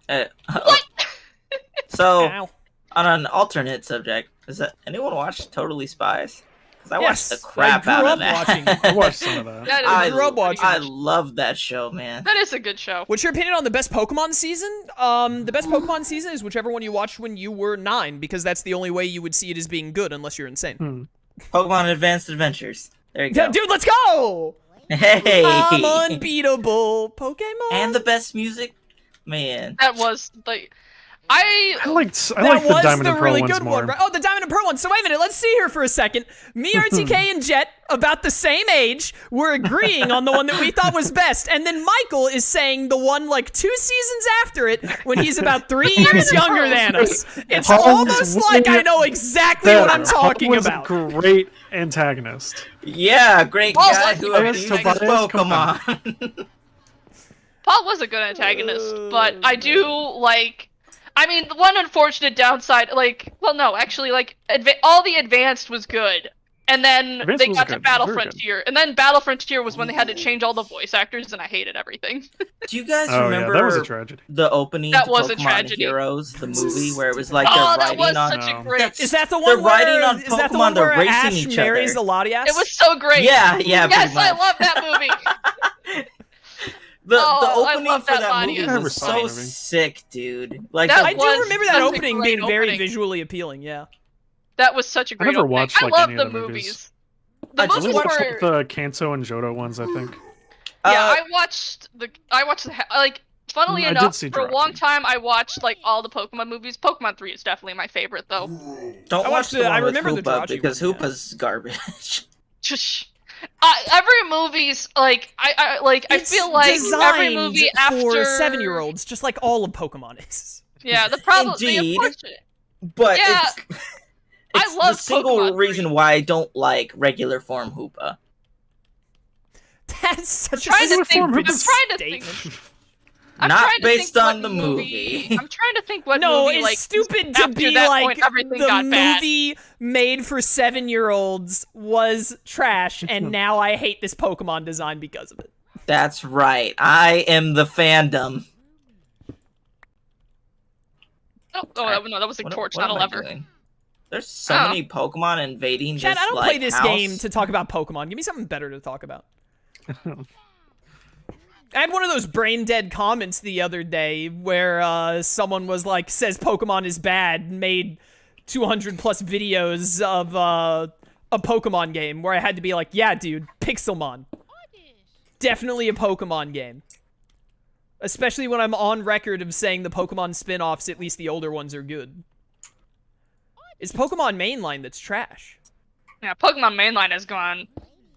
What? So, Ow. on an alternate subject, does anyone watch Totally Spies? Because I Yes, watched the crap I out grew of up that. watching. I watched some of that. That is, I grew up watching. I love that show, man. that is a good show. What's your opinion on the best Pokemon season? The best Pokemon season is whichever one you watched when you were 9, because that's the only way you would see it as being good, unless you're insane. Pokemon Advanced Adventures. There you go. Yeah, dude, let's go! Hey! I'm unbeatable, Pokemon. And the best music? Man. That was like, I like the was Diamond the and Pearl really ones good more. one, right? Oh, the Diamond and Pearl one. So wait a minute, let's see here for a second. Me, RTK, and Jet, about the same age, were agreeing on the one that we thought was best. And then Michael is saying the one like 2 seasons after it when he's about 3 years younger than us. It's Paul almost was like I way know exactly what I'm talking Paul was about. a great antagonist. Yeah, great Well, guy like, who Tobias, abuses Tobias, come on. Pokemon. Paul was a good antagonist, but I do like. I mean, the one unfortunate downside, like, well, no, actually, like, all the Advanced was good, and then Advanced they was got to good, Battle very good. Frontier, and then Battle Frontier was when they had to change all the voice actors, and I hated everything. Do you guys Oh remember yeah, that was a tragedy. the opening That to was a Pokemon tragedy. Heroes, the movie, where it was like Oh, they're that was riding on... such a No. great. Is that the They're one where riding on is that the Pokemon, one they're where racing Ash each marries other. Latias? It was so great. Yeah, Yes, pretty I much. love that movie. The Oh, I opening love for that that body. movie I never was saw so that movie. sick, dude. Like, That I do was remember that such a opening great being very opening. visually appealing, yeah. That was such a great. never opening. watched, I like, love any the of the movies. movies. The I just movies watched were. the Kanto and Johto ones, I think. Yeah, I watched the. Like. Funnily I did enough, see for a Jurassic. long time, I watched like all the Pokemon movies. Pokemon 3 is definitely my favorite, though. don't I watch watched the the- one I with remember the Hoopa, Jirachi because one, yeah. Hoopa's garbage. Every movie's like I feel like every movie for after 7-year-olds, just like all of Pokemon is. Yeah, the problem. Indeed. Unfortunate. But Yeah, it's I love the single Pokemon reason 3. why I don't like regular form Hoopa. That's such a Trying to think. Form I'm Hoopa's trying to think. statement. I'm Not trying to based think on what the movie. I'm trying to think what No, movie it's like stupid to after be that like point, everything the got bad. movie made for 7-year-olds was trash, and now I hate this Pokemon design because of it. That's right. I am the fandom. No, that was a torch, what not a am I lever. doing? There's so Oh. many Pokemon invading Chad, this, I don't like, play this house. game to talk about Pokemon. Give me something better to talk about. I had one of those brain dead comments the other day where someone was like, says Pokemon is bad, made 200 plus videos of a Pokemon game, where I had to be like, yeah, dude, Pixelmon. Definitely a Pokemon game. Especially when I'm on record of saying the Pokemon spin-offs, at least the older ones, are good. It's Pokemon Mainline that's trash. Yeah, Pokemon Mainline has gone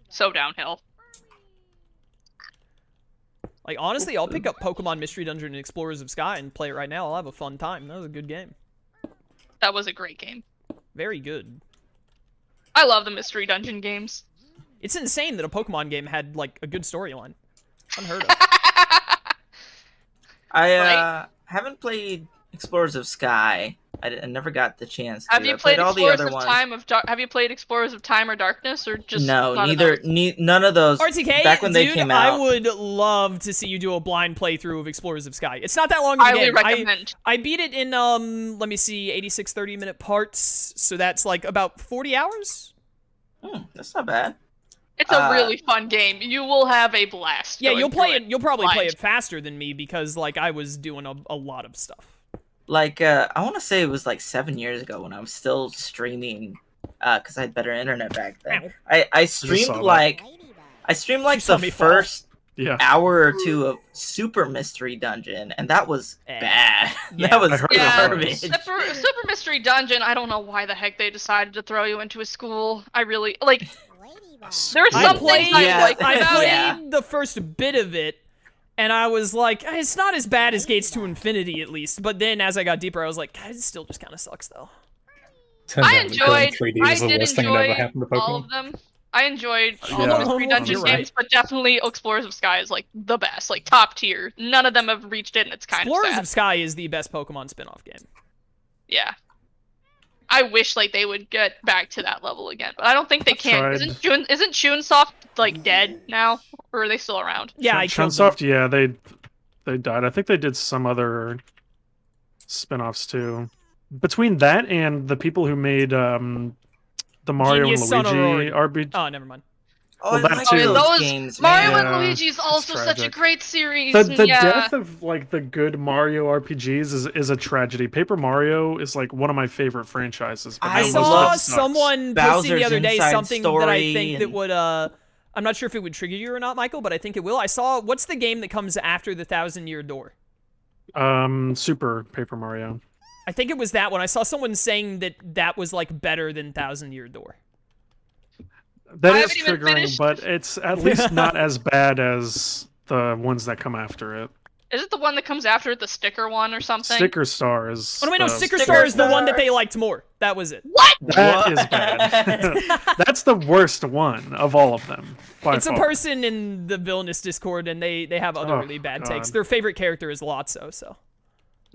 so downhill. Like, honestly, I'll pick up Pokemon Mystery Dungeon and Explorers of Sky and play it right now. I'll have a fun time. That was a good game. That was a great game. Very good. I love the Mystery Dungeon games. It's insane that a Pokemon game had, like, a good storyline. Unheard of. I haven't played Explorers of Sky. I never got the chance to. Have you I played all the Explorers other of ones. Time of Have you played Explorers of Time or Darkness, or just No, none of neither. those? None of those. RTK, back when dude, they came I out. would love to see you do a blind playthrough of Explorers of Sky. It's not that long of a Highly game. recommend. I beat it in, let me see, 86 30-minute parts, so that's, like, about 40 hours? That's not bad. It's a really fun game. You will have a blast. Yeah, going you'll play through it. You'll probably play blind. it faster than me because, like, I was doing a lot of stuff. Like, I want to say it was like 7 years ago when I was still streaming, because I had better internet back then. I streamed saw that. like saw the me fall. first Yeah. hour or two of Super Mystery Dungeon, and that was bad. Yeah. That was I heard Yeah. garbage. Super Mystery Dungeon. I don't know why the heck they decided to throw you into a school. I really like. There's I some played, things I Yeah. like I about played it. the first bit of it, and I was like, it's not as bad as Gates to Infinity, at least. But then as I got deeper, I was like, God, it still just kind of sucks, though. Turns I out that killing enjoyed. 3D I was the did worst thing that ever enjoy happened to all Pokemon. of them. I enjoyed all Yeah. the Mystery Dungeon You're games, right. but definitely Explorers of Sky is like the best, like top tier. None of them have reached it, and it's kind of Explorers sad. of Sky is the best Pokemon spin-off game. Yeah. I wish like they would get back to that level again, but I don't think they can. tried. Isn't Chunsoft like dead now, or are they still around? Yeah, I killed them. Chunsoft, yeah, they died. I think they did some other spin-offs too. Between that and the people who made the Mario Genius Son and of Luigi RPG. Oh, never mind. Oh, Well, I that like too. those Those games, Mario man. and Yeah, Luigi is also such a tragic. great series. The yeah. death of like the good Mario RPGs is a tragedy. Paper Mario is like one of my favorite franchises. But I I now saw most of it sucks. someone posting the Bowser's other day Inside something that I Story think that and- would I'm not sure if it would trigger you or not, Michael, but I think it will. I saw what's the game that comes after the 1,000-Year Door? Super Paper Mario. I think it was that one. I saw someone saying that was like better than 1,000-Year Door. That I is haven't even triggering, finished- but it's at least not as bad as the ones that come after it. Is it the one that comes after it, the sticker one or something? Sticker Star is. Oh no, wait, no, the- Sticker Sticker Star is the one that Star. they liked more. That was it. What? That is What? bad. That's the worst one of all of them. By It's a far. person in the Villainous Discord, and they have other Oh, really bad God. takes. Their favorite character is Lotso, so.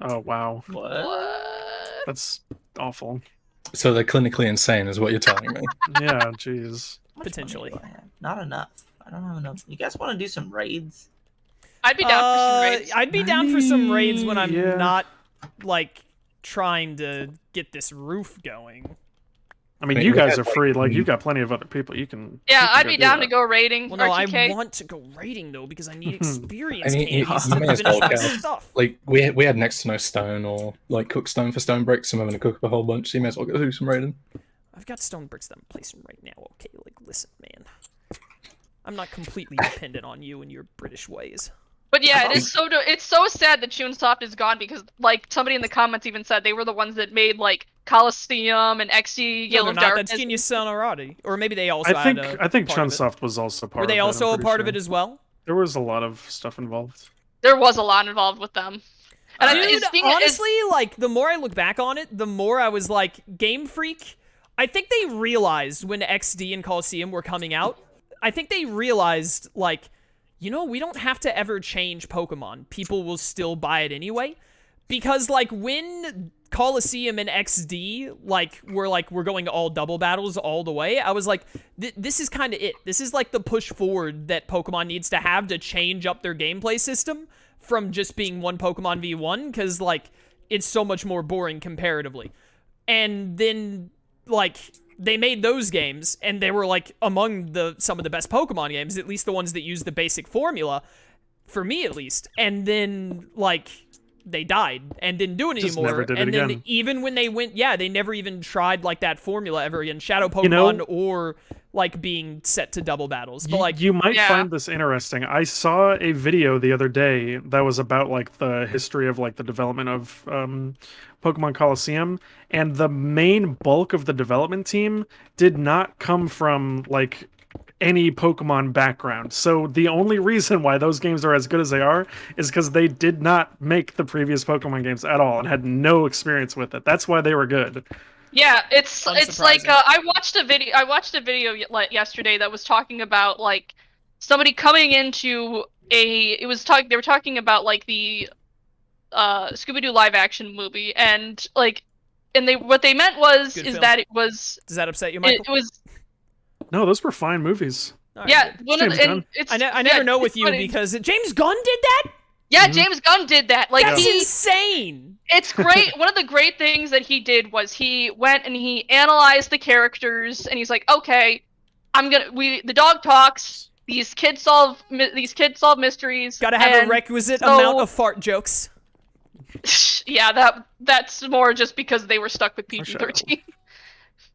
Oh wow, What? that's awful. So they're clinically insane, is what you're telling me. Yeah, jeez. How much Potentially. money do I have? Not enough. I don't have enough. You guys want to do some raids? I'd be down for some raids. I'd be down for some raids when I'm Yeah. not, like, trying to get this roof going. I mean, Wait, you we guys had, are like, free. Like, you've got plenty of other people. You can. Yeah, you can I'd be do down that. to go raiding. Well, no, I RTK. want to go raiding, though, because I need experience I mean, you candies may to as finish well my go. stuff. Like we had next to no stone or like cook stone for stone bricks. I'm having to cook up a whole bunch. So you may as well go do some raiding. I've got stone bricks that I'm placing right now. Okay, like, listen, man. I'm not completely dependent on you and your British ways. But yeah, it's so sad that Chunsoft is gone because like somebody in the comments even said they were the ones that made like Coliseum and XE No, Yellow they're not. Darkness. That's Genius Sonorati. Or maybe they also I think had I think part of it. Chunsoft was also part Were of they it. also I'm a pretty part of sure. it as well? There was a lot of stuff involved. There was a lot involved with them. And I Dude, think it's honestly, like, the more I look back on it, the more I was like, Game Freak, I think they realized when XD and Coliseum were coming out, I think they realized, like, you know, we don't have to ever change Pokemon. People will still buy it anyway. Because, like, when Coliseum and XD, we're going all double battles all the way, I was like, this is kind of it. This is, like, the push forward that Pokemon needs to have to change up their gameplay system from just being one Pokemon v1, because, like, it's so much more boring comparatively. And then, like, they made those games, and they were, like, among some of the best Pokemon games, at least the ones that use the basic formula, for me at least. And then, like, they died and didn't do it Just anymore. never did it And then again. even when they went, they never even tried, like, that formula ever again. Shadow Pokemon You know- or, like, being set to double battles. But, like, You might Yeah. find this interesting. I saw a video the other day that was about like the history of like the development of Pokemon Coliseum, and the main bulk of the development team did not come from like any Pokemon background. So the only reason why those games are as good as they are is because they did not make the previous Pokemon games at all and had no experience with it. That's why they were good. Yeah, it's like Unsurprising. I watched a video yesterday that was talking about like somebody coming into they were talking about like the Scooby-Doo live action movie, and like what they meant was Good is film. that it was does that upset you, it Michael? was No, those were fine movies. All right, yeah good. one of James the, and Gunn. it's I yeah, never know with it's you funny. because James Gunn did that? Yeah, Mhm. James Gunn did that. Like That's he insane. It's great. One of the great things that he did was he went and he analyzed the characters, and he's like, okay, the dog talks. These kids solve mysteries. Gotta have a and requisite so- amount of fart jokes. Yeah, that's more just because they were stuck with PG-13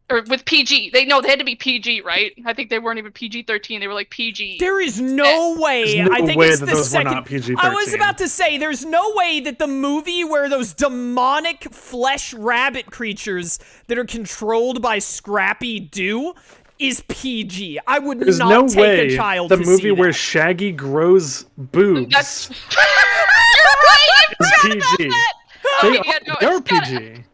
or with PG. They had to be PG, right? I think they weren't even PG-13. They were like PG. There is no way. There's no I think way it's that the those were second. not PG-13. I was about to say, there's no way that the movie where those demonic flesh rabbit creatures that are controlled by Scrappy Doo is PG. I would There's not no take way a child the to movie see where that. Shaggy grows boobs That's you're right. I is forgot about PG. that. They Okay, are, yeah, no, they are it's gotta- PG.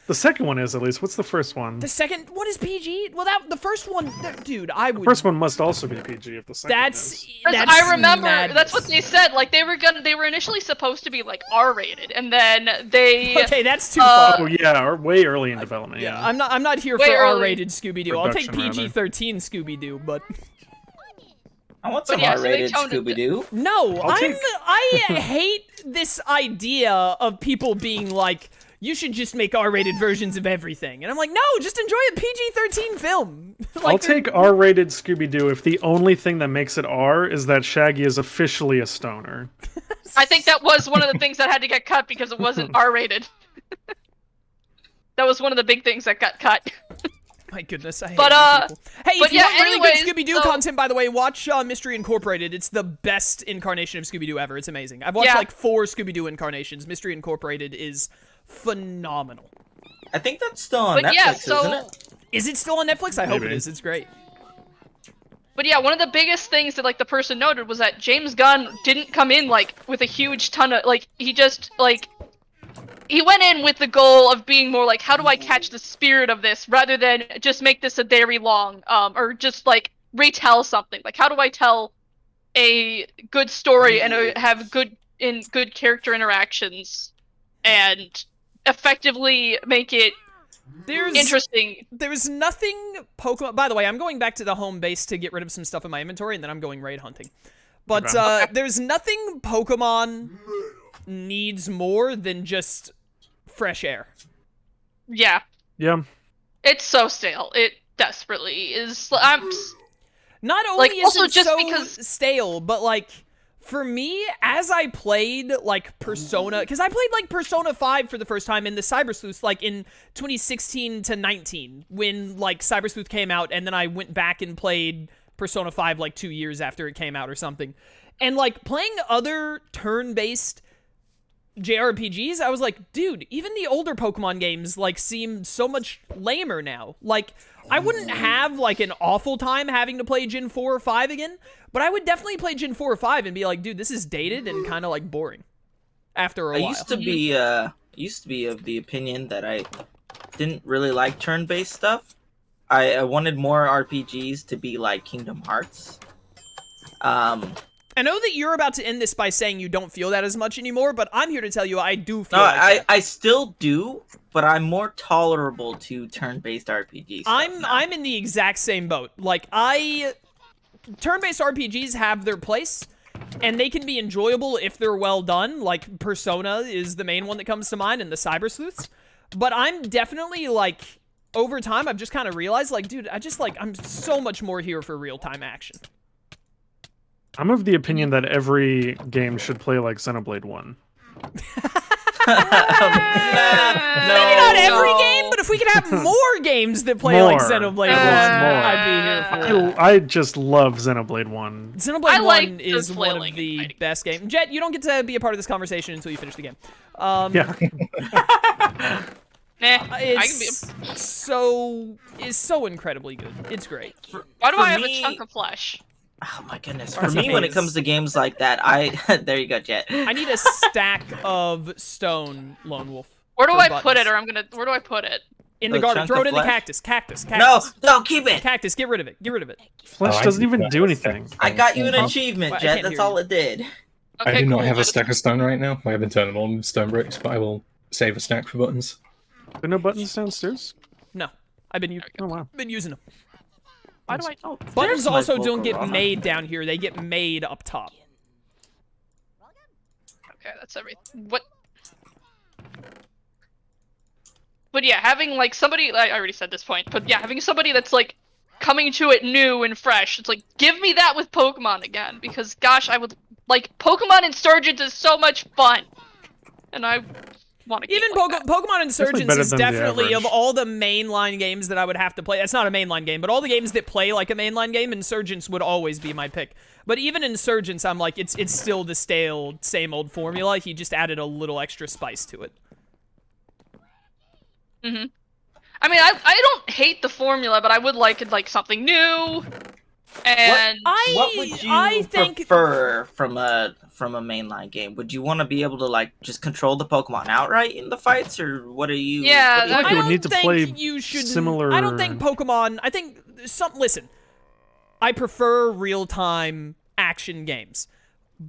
The second one is, at least. What's the first one? The second one is PG. Well, the first one, dude, I would. The first one must also be PG if the second That's is. I remember madness. that's what they said. Like they were initially supposed to be like R-rated, and then they Okay, that's too far. Oh yeah, or way early in development. Yeah, Yeah, I'm not here Way for early. R-rated Scooby-Doo. I'll take Production, rather. PG-13 Scooby-Doo, but I want some yeah, so they R-rated toned it- Scooby-Doo. No, I'll take- I hate this idea of people being like, you should just make R-rated versions of everything. And I'm like, no, just enjoy a PG-13 film. Like, I'll take R-rated Scooby-Doo if the only thing that makes it R is that Shaggy is officially a stoner. I think that was one of the things that had to get cut because it wasn't R-rated. That was one of the big things that got cut. My goodness, I hate But, you people. Hey, but if you yeah, want really anyways, good Scooby-Doo so- content, by the way, watch Mystery Incorporated. It's the best incarnation of Scooby-Doo ever. It's amazing. I've watched Yeah. like 4 Scooby-Doo incarnations. Mystery Incorporated is phenomenal. I think that's still on But Netflix, yeah, isn't so it? Is it still on Netflix? I hope it Maybe. is. It's great. But yeah, one of the biggest things that like the person noted was that James Gunn didn't come in like with a huge ton of like he just like he went in with the goal of being more like how do I catch the spirit of this rather than just make this a very long or just like retell something. Like how do I tell a good story and have good character interactions and effectively make it interesting. There's nothing Pokemon. By the way, I'm going back to the home base to get rid of some stuff in my inventory, and then I'm going raid hunting. But there's nothing Pokemon needs more than just fresh air. Yeah. Yeah. It's so stale. It desperately is. Not only Like, is also it just so because- stale, but like for me, as I played like Persona, because I played like Persona 5 for the first time in the Cyber Sleuth, like in 2016 to 19, when like Cyber Sleuth came out, and then I went back and played Persona 5 like 2 years after it came out or something. And like playing other turn-based JRPGs, I was like, dude, even the older Pokemon games like seem so much lamer now. Like, I wouldn't have like an awful time having to play Gen 4 or 5 again, but I would definitely play Gen 4 or 5 and be like, dude, this is dated and kind of like boring after a I while. used to be of the opinion that I didn't really like turn-based stuff. I wanted more RPGs to be like Kingdom Hearts. I know that you're about to end this by saying you don't feel that as much anymore, but I'm here to tell you I do feel No, like that. I still do, but I'm more tolerable to turn-based RPGs. I'm in the exact same boat. Like, turn-based RPGs have their place, and they can be enjoyable if they're well done. Like, Persona is the main one that comes to mind, and the Cyber Sleuths. But I'm definitely, like, over time, I've just kind of realized, like, dude, I'm so much more here for real-time action. I'm of the opinion that every game should play like Xenoblade 1. Maybe not every game, but if we could have more games that play like More. Xenoblade 1, More. I'd be here for it. I just love Xenoblade 1. Xenoblade I 1 like is the one flailing of and the fighting. best games. Jet, you don't get to be a part of this conversation until you finish the game. Yeah. Nah, I can be. It's so incredibly good. It's great. Why do for I have me- a chunk of flesh? Oh my goodness! For RTKs. me, when it comes to games like that, there you go, Jet. I need a stack of stone, Lone Wolf. Where do for I buttons. put it? Or where do I put it? In the A garden. chunk Throw of it in the flesh? cactus. No, no, keep it. Cactus, get rid of it. Get rid of it. Flesh Oh, I doesn't do even not do have anything. stacks. I got you an Huh? achievement, Well, I Jet. can't That's hear all you. it did. Okay, I do not cool. have a stack of stone right now. I haven't turned them on stone bricks, but I will save a stack for buttons. There are no buttons downstairs? No. I've been Oh, wow. using them. Why do I? Oh, Buttons There's my also don't get Volcarona. made down here. They get made up top. okay, that's everything. What? But yeah, having like somebody, I already said this point, but yeah, having somebody that's like coming to it new and fresh. It's like, give me that with Pokemon again, because gosh, I would like Pokemon Insurgent is so much fun, and I want to. Even Pokemon Insurgents better is than the definitely, of average. all the mainline games that I would have to play, it's not a mainline game, but all the games that play like a mainline game, Insurgents would always be my pick. But even Insurgents, I'm like, it's still the stale, same old formula. He just added a little extra spice to it. Mm-hmm. I mean, I don't hate the formula, but I would like something new. And What would you I think prefer from a mainline game? Would you want to be able to like just control the Pokemon outright in the fights, or what are you? Yeah, what do you that- think? you would don't need to think play you should, similar- I don't think Pokemon. I think listen, I prefer real-time action games,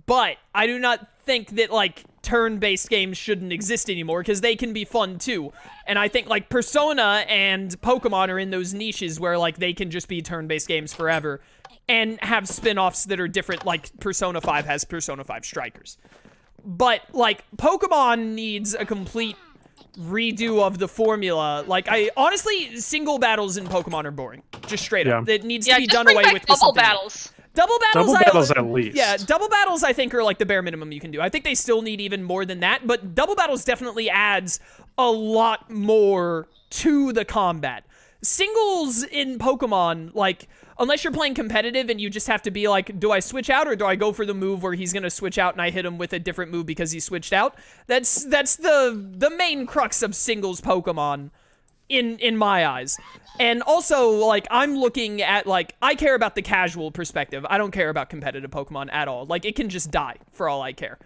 but I do not think that like turn-based games shouldn't exist anymore because they can be fun too. And I think like Persona and Pokemon are in those niches where like they can just be turn-based games forever. and have spin-offs that are different, like Persona 5 has Persona 5 Strikers. But, like, Pokemon needs a complete redo of the formula. Like, honestly, single battles in Pokemon are boring. Just straight up. It needs to be just done bring away back with double something. battles. Double battles, Double battles at least. Yeah, double battles I think are like the bare minimum you can do. I think they still need even more than that, but double battles definitely adds a lot more to the combat. Singles in Pokemon, like, unless you're playing competitive and you just have to be like, do I switch out or do I go for the move where he's gonna switch out and I hit him with a different move because he switched out? That's the main crux of singles Pokemon in my eyes. And also, like, I'm looking at, like, I care about the casual perspective. I don't care about competitive Pokemon at all. Like, it can just die for all I care.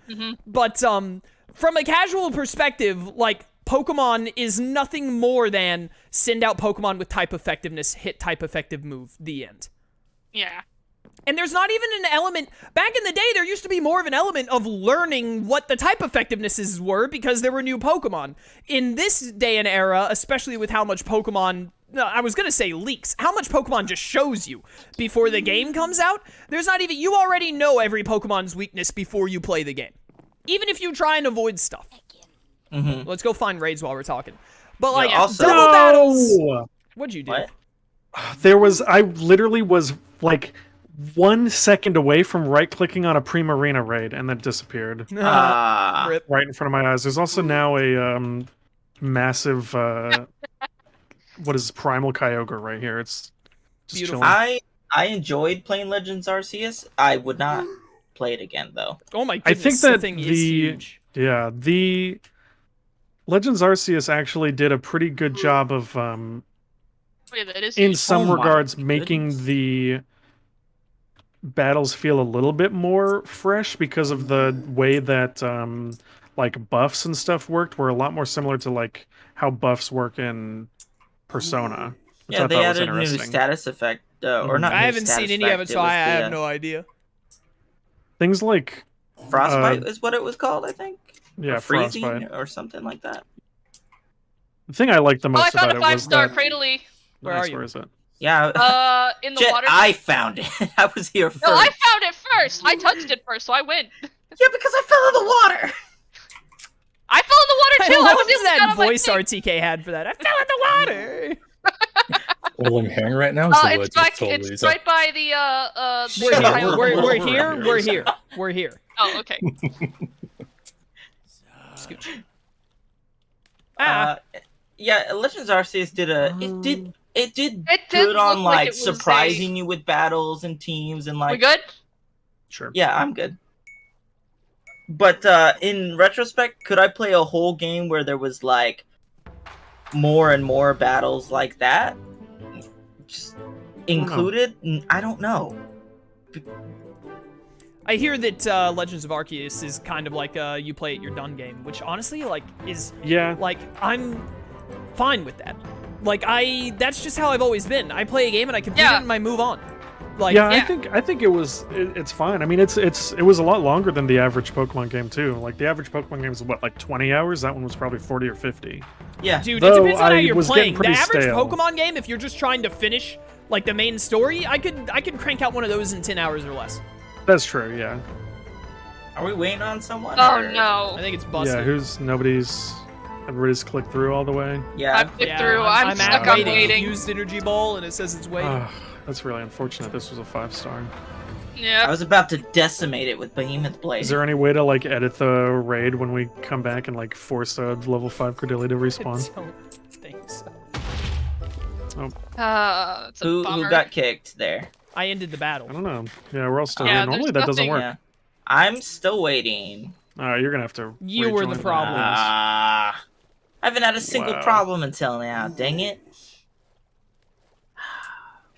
But from a casual perspective, like, Pokemon is nothing more than send out Pokemon with type effectiveness, hit type effective move, the end. Yeah. And there's not even an element, back in the day, there used to be more of an element of learning what the type effectivenesses were because there were new Pokemon. In this day and era, especially with how much Pokemon, no, I was gonna say leaks, how much Pokemon just shows you before the game comes out, there's not even, you already know every Pokemon's weakness before you play the game. Even if you try and avoid stuff. Let's go find raids while we're talking. But, like, also- double battles, what'd you do? What? I literally was like 1 second away from right-clicking on a Primarina raid and then disappeared Rip. right in front of my eyes. There's also now a massive what is Primal Kyogre right here. It's just Beautiful. chilling. I enjoyed playing Legends Arceus. I would not play it again though. Oh my I goodness, think the that thing is the huge. the Legends Arceus actually did a pretty good job of Yeah, that is in huge. some Oh my regards goodness. making the battles feel a little bit more fresh because of the way that like buffs and stuff worked were a lot more similar to like how buffs work in Persona, which Yeah, I they thought was added a new interesting. status effect, or not. I new haven't seen status any of it, effect, so I was have no idea. Things like Frostbite is what it was called, I think. yeah, Or freezing Frostbite. or something like that. The thing I liked the Oh, I most found about a it was 5-star that. Cradley. Where Nice, are you? Where is it? Yeah. In the Jet, water. I found it. I was here first. No, I found it first. I touched it first, so I win. Yeah, because I fell in the water. I fell in the water I too. I love was able to get that on my voice thing. RTK had for that. I fell in the water. All I'm hearing right now is the words It's of back. Tall It's Loser. right by the We're Shut up. here. Highland We're Pool. here. We're here. We're here. Oh, okay. Scooch. Yeah, Legends Arceus did a. It did It did good on look like like it was surprising you with battles and teams and We like. good? Sure. Yeah, I'm good. But in retrospect, could I play a whole game where there was like more and more battles like that? Just included? I don't know. I hear that Legends of Arceus is kind of like a you play it, you're done game, which honestly, like, is Yeah. like I'm fine with that. Like that's just how I've always been. I play a game and I complete Yeah. it and I move on. Like, Yeah, yeah. I think it's fine. I mean, it was a lot longer than the average Pokemon game too. Like the average Pokemon game is what, like 20 hours. That one was probably 40 or 50. Yeah. dude, it Though depends on how I you're was playing. getting The pretty average stale. Pokemon game, if you're just trying to finish like the main story, I could crank out one of those in 10 hours or less. That's true. Yeah. Are we waiting on someone? Oh or- I no. think it's busted. Yeah. Everybody's clicked through all the way. Yeah. I've clicked through. I'm at stuck on waiting. waiting. Used energy ball and it says it's waiting. That's really unfortunate. This was a 5-star. I Yeah. was about to decimate it with Behemoth Blade. Is there any way to like edit the raid when we come back and like force a level 5 Cordelia to I respawn? don't think so. It's a who bummer. got kicked there? I ended the battle. I don't know. Yeah, we're all still Yeah, here. Normally there's that doesn't nothing- work. Yeah. I'm still waiting. You're gonna have to. You were the rejoin problem. I haven't had a single Wow. problem until now. Dang it.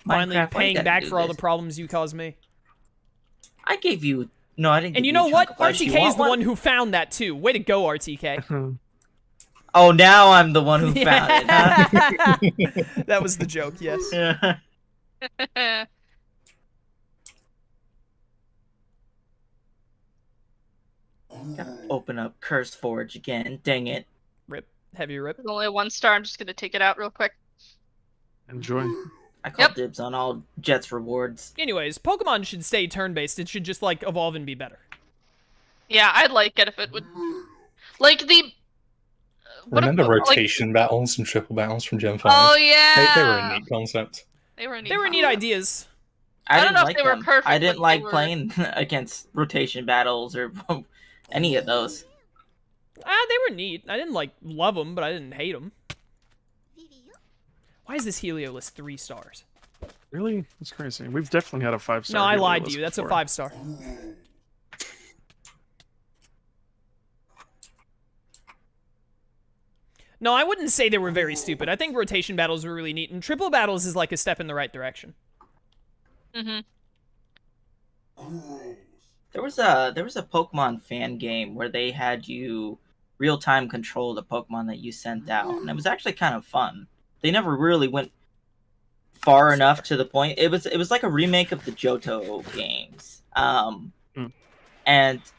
Finally Minecraft, why you paying gotta back do for all the this? problems you caused me. I gave you. No, I didn't. And give you know a what? chunk of flesh. You RTK is want the one who found that too. Way to go, RTK. Oh, now I'm the one who found it. Huh? That was the joke, yes. Yeah. Gotta open up Curse Forge again. Dang it. Rip. Heavy rip. There's only a 1 star. I'm just gonna take it out real quick. Enjoy. I call Yep. dibs on all Jets rewards. Anyways, Pokemon should stay turn-based. It should just, like, evolve and be better. Yeah, I'd like it if it would. Like the. Remember like- rotation battles and triple battles from Gen 5? Oh yeah. They were a neat concept. They were a neat. They were neat concept. ideas. I don't didn't know if like they were them. perfect, I didn't but like they were- playing against rotation battles or any of those. They were neat. I didn't, like, love them, but I didn't hate them. Why is this Heliolist 3 stars? Really? That's crazy. We've definitely had a 5-star. No, I Helios lied to you. That's before. a 5-star. No, I wouldn't say they were very stupid. I think rotation battles were really neat, and triple battles is like a step in the right direction. Mhm. There was a Pokemon fan game where they had you real time control the Pokemon that you sent out, and it was actually kind of fun. They never really went far enough to the point. It was like a remake of the Johto games, and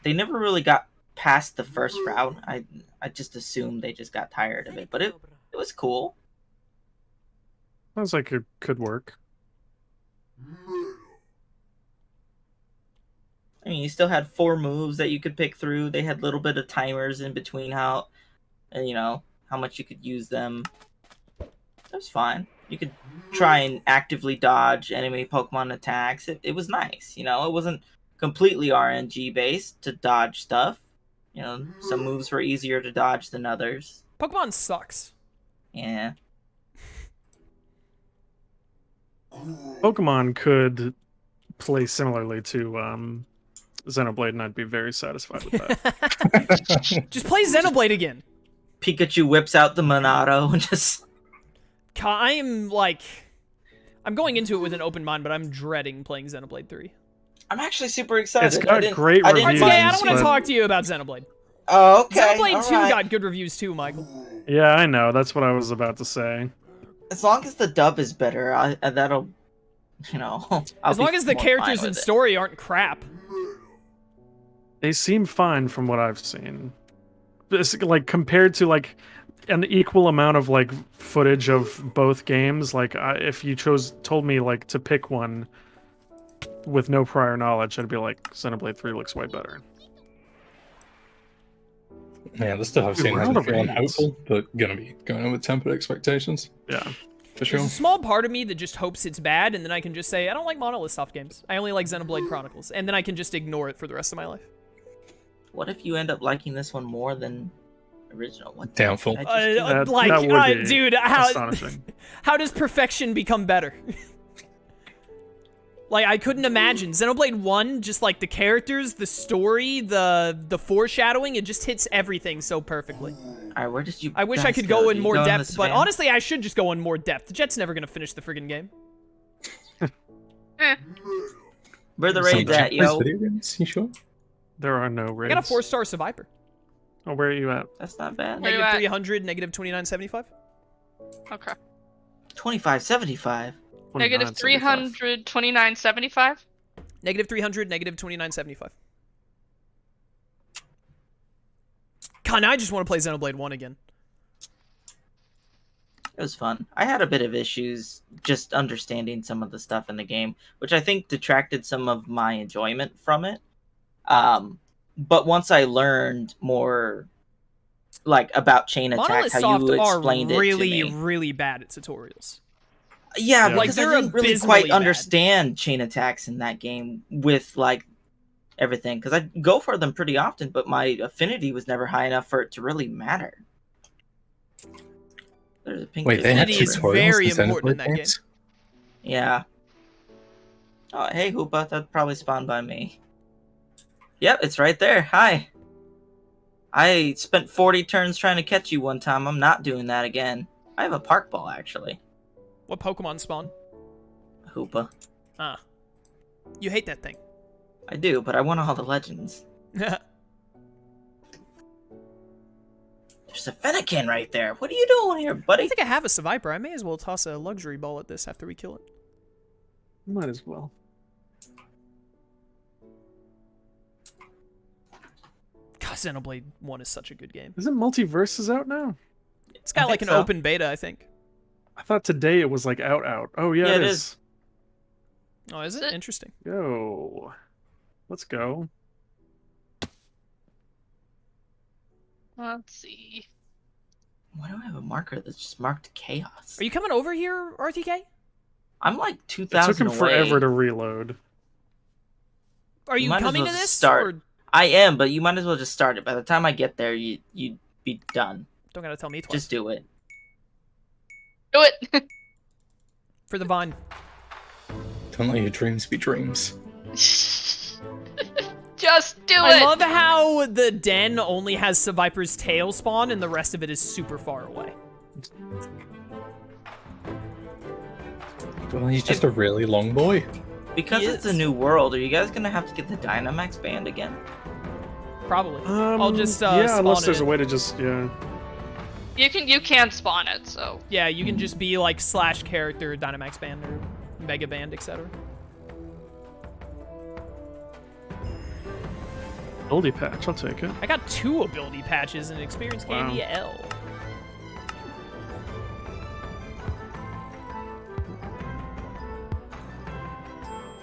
they never really got past the first route. I just assumed they just got tired of it, but it was cool. Sounds like it could work. I mean, you still had 4 moves that you could pick through. They had a little bit of timers in between how much you could use them. It was fine. You could try and actively dodge enemy Pokemon attacks. It was nice. It wasn't completely RNG based to dodge stuff. Some moves were easier to dodge than others. Pokemon sucks. Yeah. Pokemon could play similarly to Xenoblade, and I'd be very satisfied with that. Just play Xenoblade again. Pikachu whips out the Monado and just... I'm going into it with an open mind, but I'm dreading playing Xenoblade 3. I'm actually super excited. It's got I didn't- great I didn't reviews. mind- Yeah, I don't want to but- talk to you about Xenoblade. Oh, okay. Xenoblade 2 alright. got good reviews too, Michael. Yeah, I know. That's what I was about to say. As long as the dub is better, that'll, I'll As be long as the more characters fine and with it. story aren't crap. They seem fine from what I've seen. It's, like, compared to like an equal amount of like footage of both games, like if you told me like to pick one with no prior knowledge, I'd be like Xenoblade 3 looks way better. Yeah, the stuff I've Dude, seen we're has on me the feeling raids. hopeful, but gonna be going in with tempered expectations, Yeah. for sure. There's a small part of me that just hopes it's bad, and then I can just say, I don't like Monolith Soft games. I only like Xenoblade Chronicles. And then I can just ignore it for the rest of my life. What if you end up liking this one more than original? What Doubtful. did I just do? That would be dude, astonishing. how does perfection become better? Like, I couldn't imagine. Xenoblade 1, just like the characters, the story, the foreshadowing, it just hits everything so perfectly. Alright, where did you? I wish I guys could go in Did you more go the depth, but savannah? honestly, I should just go in more depth. The Jet's never gonna finish the friggin' game. Where the Some raids at, Japanese yo? video games, you sure? There are no I raids. got a 4-star Survivor. Oh, where are you at? That's not bad. Where you Negative at? 300, negative 2975. Okay. 2575. Negative 29.75. 300, 29.75. Negative 300, negative 2975. God, now I just want to play Xenoblade 1 again. It was fun. I had a bit of issues just understanding some of the stuff in the game, which I think detracted some of my enjoyment from it. But once I learned more, like, about chain attack, Monolith how Soft you are explained it really, to me. really bad at tutorials. Yeah, Yeah. because Like, they're I didn't really abysmally quite bad. understand chain attacks in that game with, like, everything. Because I go for them pretty often, but my affinity was never high enough for it to really matter. There's a pink Wait, they had Affinity is tutorials very in important in Xenoblade that game. games? Yeah. Oh, hey, Hoopa. That probably spawned by me. Yep, it's right there. Hi. I spent 40 turns trying to catch you one time. I'm not doing that again. I have a park ball, actually. What Pokemon spawn? Hoopa. Ah. You hate that thing. I do, but I want all the legends. I There's a Fennekin right there. What are you doing here, buddy? think I have a Survivor. I may as well toss a luxury ball at this after we kill it. Might as well. God, Xenoblade 1 is such a good game. Isn't Multiverses out now? It's got I like think an so. open beta, I think. I thought today it was like out. Oh yeah, Yeah, it it is. Oh, is it? Is it? Interesting. Yo, let's go. Let's see. Why do I have a marker that's just marked chaos? Are you coming over here, RTK? I'm like It 2,000 took him away. forever to reload. Are you might as coming well to just this? start. Or I am, but you might as well just start it. By the time I get there, you'd be done. don't gotta tell me twice. Just do it. Do it. For the Vine. Don't let your dreams be dreams. Just do I it. love how the den only has Viper's tail spawn and the rest of it is super far away. Well, he's just a really long boy. Because He it's a is. new world, are you guys gonna have to get the Dynamax band again? Probably. I'll just yeah, spawn unless it there's in. a way to just You can spawn it, so Yeah, you can just be like / character, Dynamax band, or Mega Band, etc. ability patch. I'll take it. I got 2 ability patches and experience Wow. candy L.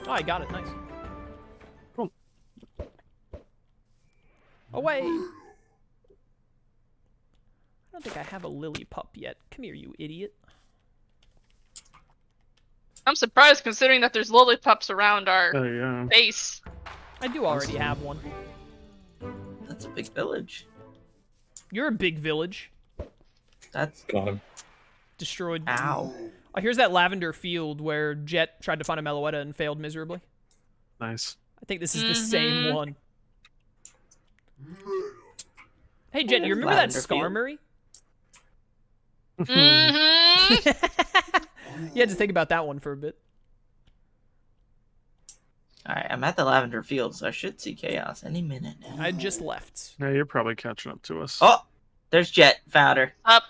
I got it. Nice. Cool. Away. I don't think I have a lily pup yet. Come here, you idiot. I'm surprised considering that there's lollipops around our Oh yeah. base. I do already have one. That's a big village. You're a big village. That's Got him. Destroyed. ow. Oh, here's that lavender field where Jet tried to find a Meloetta and failed miserably. Nice. I think this is the same one. Hey, Jet, Where's you remember that Lavender Scar Field? Murray? Mm-hmm. You had to think about that one for a bit. Alright, I'm at the Lavender Field, so I should see chaos any minute now. I just left. Yeah, you're probably catching up to us. Oh! There's Jet. Found her. Up.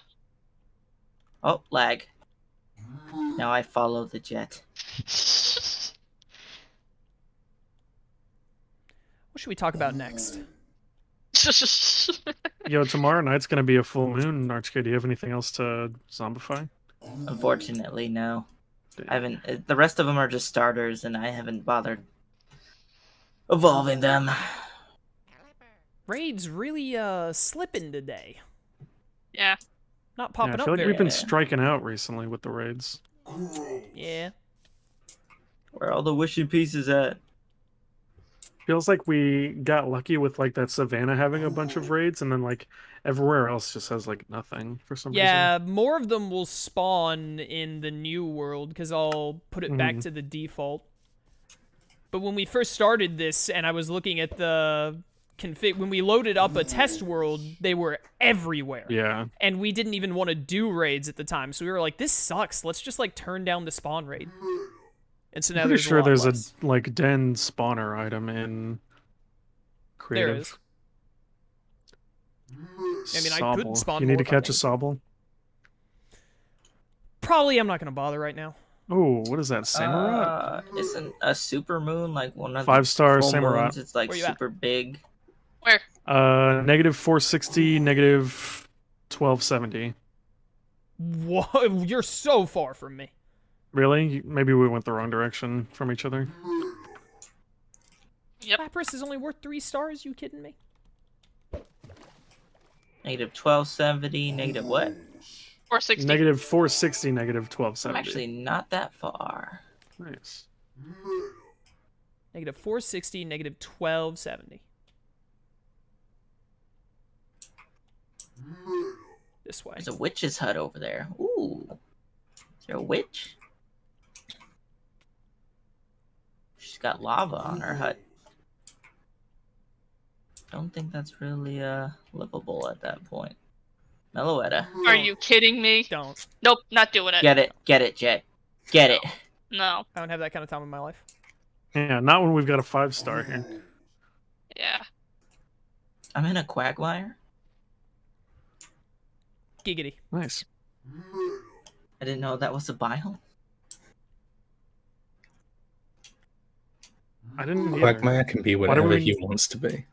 Oh, lag. Now I follow the Jet. What should we talk about next? Yo, tomorrow night's gonna be a full moon. RTK, do you have anything else to zombify? Unfortunately, no. I haven't. The rest of them are just starters, and I haven't bothered evolving them. Raid's really slipping today. Yeah. Not Yeah, popping I up feel like very we've been much. striking out recently with the raids. Yeah. Where are all the wishing pieces at? Feels like we got lucky with like that Savannah having a bunch of raids, and then like everywhere else just has like nothing for some Yeah, more of them will spawn in the new world because I'll put it back Mhm. to the default. But when we first started this and I was looking at the config, when we loaded up a test world, they were everywhere. reason. Yeah. And we didn't even want to do raids at the time. So we were like, this sucks. Let's just like turn down the spawn raid. And so now I'm pretty there's sure a lot there's less. a like den spawner item in creative. There is. I mean, I could Sobble. spawn You need more to if I catch a wanted. Sobble? Probably I'm not going to bother right now. Oh, what is that? Samurai? Isn't a super moon like one of 5-star the full Samurai. moons? It's like Where you at? super big. Where? Negative 460, negative 1270. Whoa, you're so far from me. Really? Maybe we went the wrong direction from each other. Yep. Lapras is only worth 3 stars? You kidding me? Negative 1270, negative what? 460. Negative 460, negative I'm 1270. actually not that far. Nice. Negative 460, negative 1270. This way. There's a witch's hut over there. Ooh. Is there a witch? She's got lava on her hut. Don't think that's really livable at that point. Meloetta. Are you kidding me? Don't. Nope, not doing it. Get it, Jet. Get it. No. I don't have that kind of time in my life. Yeah, not when we've got a 5-star here. Yeah. I'm in a quagmire. Giggity. Nice. I didn't know that was a biome. I didn't either. Quagmire can be do whatever we- he wants to be.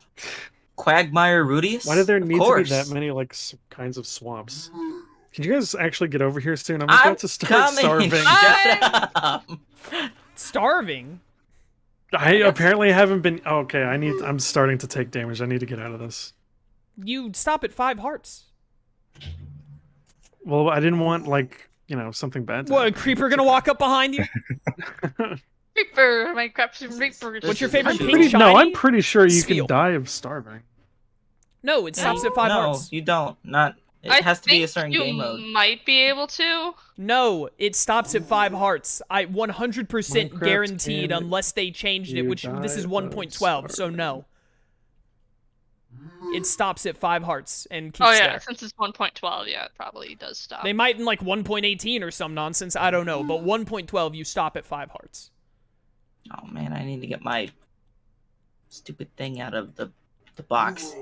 Quagmire Rudius? Why do there Of need to be course. that many like kinds of swamps? Can you guys actually get over here soon? I'm I'm about to start coming. starving. Shut up. Starving? I apparently haven't been. Okay, I'm starting to take damage. I need to get out of this. You stop at 5 hearts. Well, I didn't want like something bad. What, a creeper gonna walk up behind you? Reaper, my crap Reaper. What's your is favorite true. pink shiny? No, I'm pretty sure you Spheal. can die of starving. No, it stops at 5 no, hearts. you don't. Not. It I has to be a think certain you game mode. might be able to. No, it stops at 5 hearts. I 100% Minecraft guaranteed can unless they changed it, you which this is die 1.12, of so no. It stops at 5 hearts and keeps Oh yeah, there. since it's 1.12, yeah, it probably does stop. They might in like 1.18 or some nonsense, I don't know, but 1.12 you stop at 5 hearts. Oh man, I need to get my stupid thing out of the box.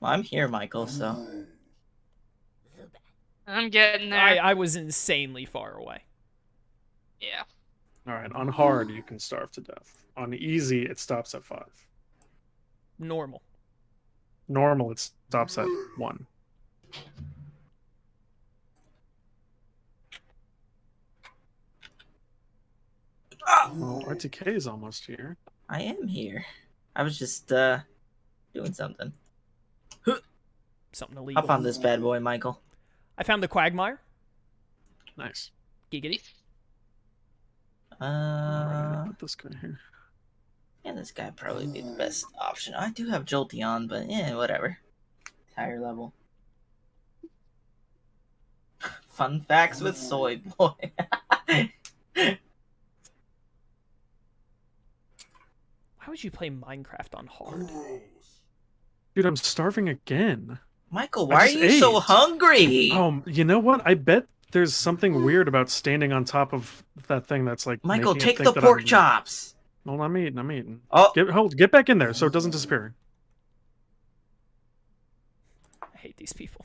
Well, I'm here, Michael. So I'm getting there. I was insanely far away. Yeah. All right, on hard you can starve to death. On easy it stops at 5. Normal. Normal it stops at 1. Well, RTK is almost here. I am here. I was just doing something. Something illegal. Up on this bad boy, Michael. I found the Quagmire. Nice. Giggity. Alright, put this guy here. Yeah, this guy would probably be the best option. I do have Jolteon, but yeah, whatever. Higher level. Fun facts with Soy Boy. Why would you play Minecraft on hard? Dude, I'm starving again. Michael, I why are just you so ate. hungry? You know what? I bet there's something weird about standing on top of that thing that's like. Michael, making it take think the that pork I'm... chops. No, I'm eating. I'm eating. Oh, Get back in there so it doesn't disappear. I hate these people.